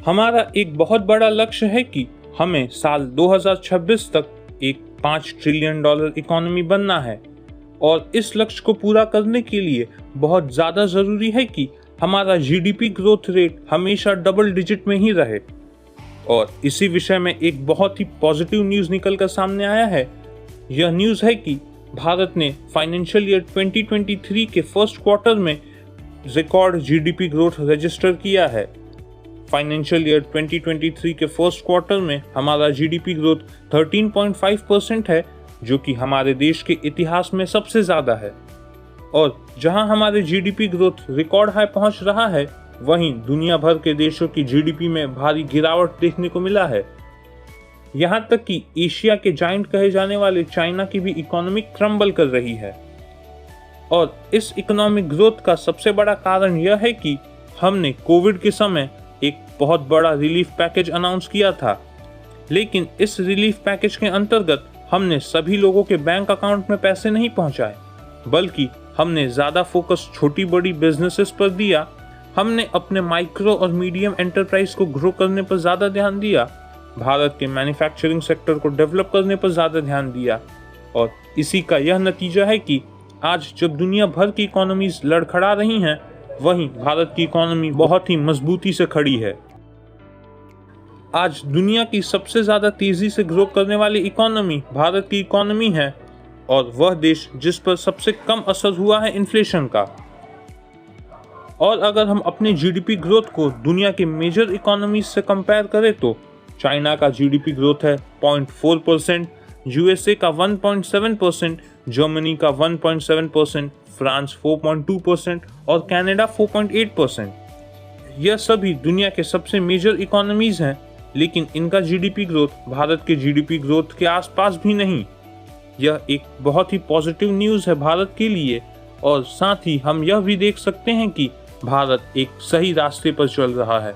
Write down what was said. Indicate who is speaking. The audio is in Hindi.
Speaker 1: हमारा एक बहुत बड़ा लक्ष्य है कि हमें साल 2026 तक एक $5 ट्रिलियन इकोनॉमी बनना है और इस लक्ष्य को पूरा करने के लिए बहुत ज़्यादा ज़रूरी है कि हमारा जीडीपी ग्रोथ रेट हमेशा डबल डिजिट में ही रहे। और इसी विषय में एक बहुत ही पॉजिटिव न्यूज़ निकल कर सामने आया है। यह न्यूज़ है कि भारत ने फाइनेंशियल ईयर 2023 के फर्स्ट क्वार्टर में रिकॉर्ड जीडीपी ग्रोथ रजिस्टर किया है। फाइनेंशियल ईयर 2023 के फर्स्ट क्वार्टर में हमारा जीडीपी ग्रोथ 13.5% है, जो कि हमारे देश के इतिहास में सबसे ज़्यादा है। और जहां हमारे जीडीपी ग्रोथ रिकॉर्ड हाई पहुंच रहा है, वहीं दुनिया भर के देशों की जीडीपी में भारी गिरावट देखने को मिला है। यहां तक कि एशिया के जायंट कहे जाने वाले चाइना की भी इकोनॉमी क्रम्बल कर रही है। और इस इकोनॉमिक ग्रोथ का सबसे बड़ा कारण यह है कि हमने कोविड के समय एक बहुत बड़ा रिलीफ पैकेज अनाउंस किया था, लेकिन इस रिलीफ पैकेज के अंतर्गत हमने सभी लोगों के बैंक अकाउंट में पैसे नहीं पहुंचाए, बल्कि हमने ज़्यादा फोकस छोटी बड़ी बिजनेसेस पर दिया। हमने अपने माइक्रो और मीडियम एंटरप्राइज को ग्रो करने पर ज़्यादा ध्यान दिया, भारत के मैन्युफैक्चरिंग सेक्टर को डेवलप करने पर ज़्यादा ध्यान दिया। और इसी का यह नतीजा है कि आज जब दुनिया भर की इकोनॉमीज लड़खड़ा रही हैं, वहीं भारत की इकोनॉमी बहुत ही मजबूती से खड़ी है। आज दुनिया की सबसे ज़्यादा तेज़ी से ग्रो करने वाली इकोनॉमी भारत की इकोनॉमी है, और वह देश जिस पर सबसे कम असर हुआ है इन्फ्लेशन का। और अगर हम अपने जीडीपी ग्रोथ को दुनिया के मेजर इकोनॉमीज से कंपेयर करें तो चाइना का जीडीपी ग्रोथ है 0.4%, यूएसए का 1.7%, जर्मनी का 1.7%, फ्रांस 4.2% और कनाडा 4.8%। यह सभी दुनिया के सबसे मेजर इकोनॉमीज हैं, लेकिन इनका जीडीपी ग्रोथ भारत के जीडीपी ग्रोथ के आसपास भी नहीं। यह एक बहुत ही पॉजिटिव न्यूज़ है भारत के लिए, और साथ ही हम यह भी देख सकते हैं कि भारत एक सही रास्ते पर चल रहा है।